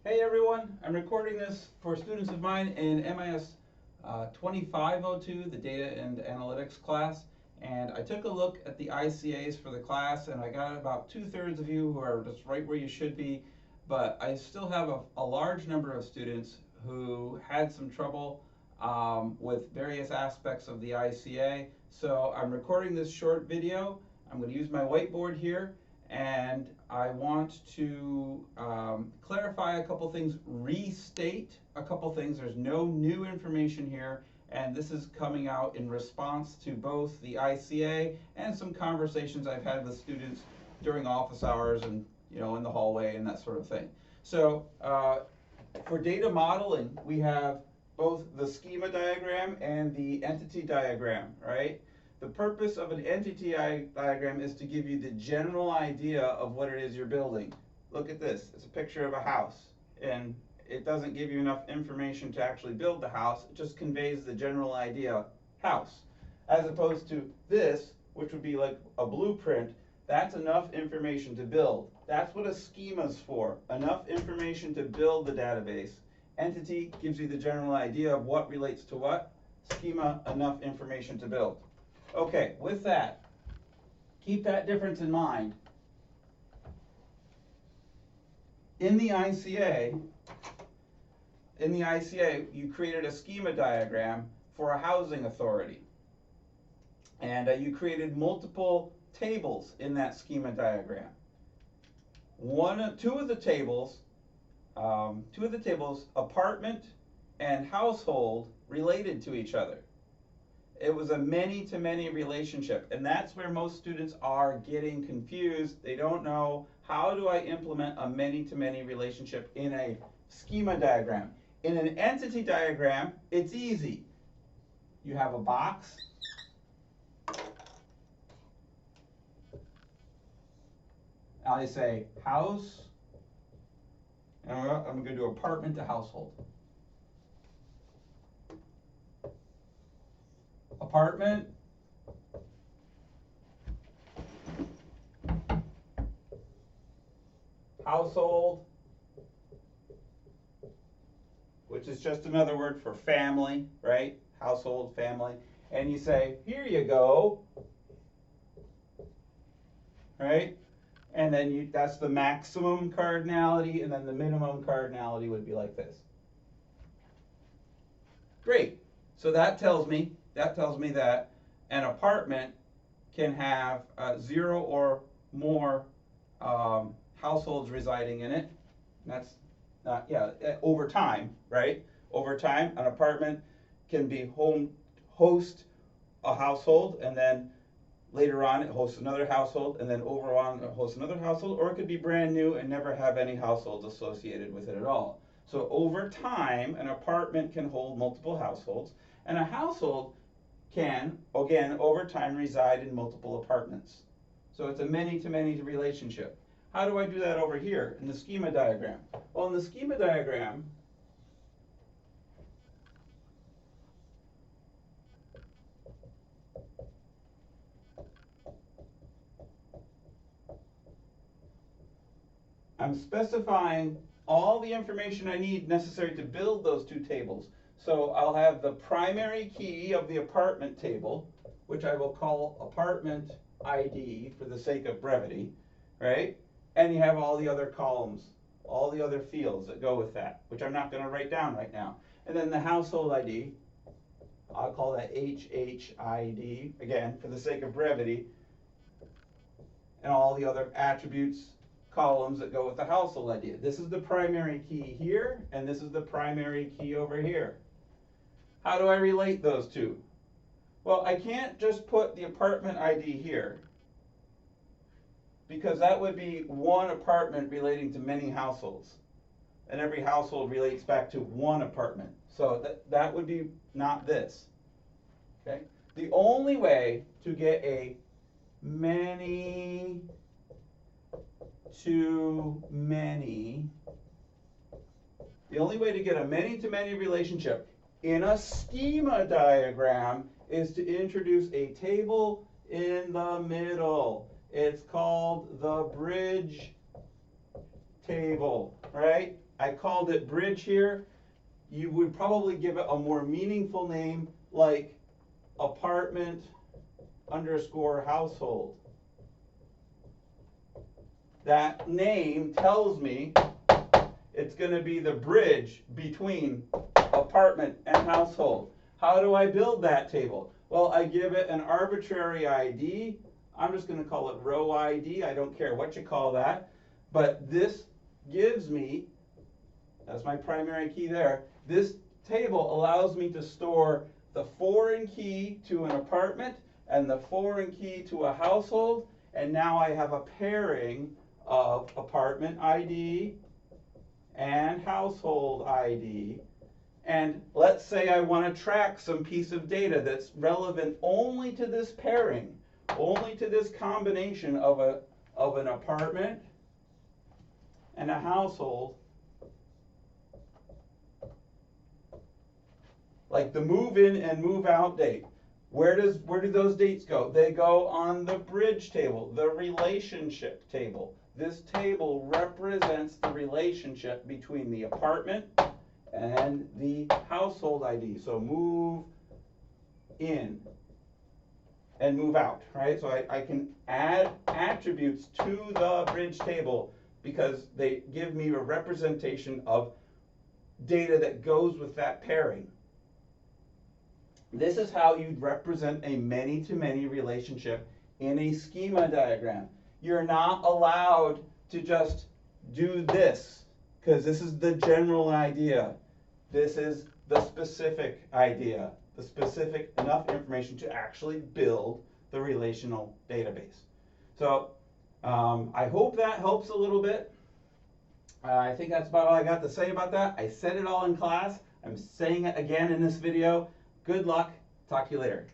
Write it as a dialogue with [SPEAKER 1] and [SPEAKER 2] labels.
[SPEAKER 1] Hey everyone, I'm recording this for students of mine in MIS2502, the Data and Analytics class, and I took a look at the ICAs for the class and I got about 2/3 of you who are just right where you should be, but I still have a large number of students who had some trouble with various aspects of the ICA. So I'm recording this short video. I'm going to use my whiteboard here, and I want to clarify a couple things, restate a couple things. There's no new information here, and this is coming out in response to both the ICA and some conversations I've had with students during office hours and in the hallway and that sort of thing. So for data modeling, we have both the schema diagram and the entity diagram, right? The purpose of an entity diagram is to give you the general idea of what it is you're building. Look at this, it's a picture of a house, and it doesn't give you enough information to actually build the house, it just conveys the general idea, house. As opposed to this, which would be like a blueprint, that's enough information to build. That's what a schema's for, enough information to build the database. Entity gives you the general idea of what relates to what, schema, enough information to build. Okay, with that, keep that difference in mind. In the ICA, you created a schema diagram for a housing authority. And you created multiple tables in that schema diagram. Two of the tables, apartment and household, related to each other. It was a many-to-many relationship, and that's where most students are getting confused. They don't know, how do I implement a many-to-many relationship in a schema diagram? In an entity diagram, it's easy. You have a box. I say house, and I'm going to do apartment to household. Apartment, household, which is just another word for family, right? Household, family. And you say, here you go, right? And then that's the maximum cardinality, and then the minimum cardinality would be like this. Great. So that tells me that an apartment can have 0 or more households residing in it. That's over time, right? Over time, an apartment can host a household, and then later on it hosts another household, and then over on it hosts another household, or it could be brand new and never have any households associated with it at all. So over time, an apartment can hold multiple households, and a household can, again, over time, reside in multiple apartments. So it's a many-to-many relationship. How do I do that over here in the schema diagram? Well, in the schema diagram, I'm specifying all the information I need necessary to build those two tables. So I'll have the primary key of the apartment table, which I will call apartment ID for the sake of brevity, right? And you have all the other columns, all the other fields that go with that, which I'm not going to write down right now. And then the household ID, I'll call that HHID, again, for the sake of brevity, and all the other attributes, columns that go with the household ID. This is the primary key here, and this is the primary key over here. How do I relate those two? Well, I can't just put the apartment ID here, because that would be one apartment relating to many households, and every household relates back to one apartment. So that would be not this. Okay? The only way to get a many-to-many relationship in a schema diagram is to introduce a table in the middle. It's called the bridge table, right? I called it bridge here. You would probably give it a more meaningful name like apartment underscore household. That name tells me it's going to be the bridge between apartment and household. How do I build that table? Well, I give it an arbitrary ID. I'm just going to call it row ID. I don't care what you call that. But this gives me, that's my primary key there, this table allows me to store the foreign key to an apartment and the foreign key to a household. And now I have a pairing of apartment ID and household ID. And let's say I want to track some piece of data that's relevant only to this pairing, only to this combination of an apartment and a household. Like the move in and move out date. Where do those dates go? They go on the bridge table, the relationship table. This table represents the relationship between the apartment and the household ID. So move in and move out, right? So I can add attributes to the bridge table because they give me a representation of data that goes with that pairing. This is how you'd represent a many-to-many relationship in a schema diagram. You're not allowed to just do this, because this is the general idea. This is the specific idea, the specific enough information to actually build the relational database. So I hope that helps a little bit. I think that's about all I got to say about that. I said it all in class. I'm saying it again in this video. Good luck. Talk to you later.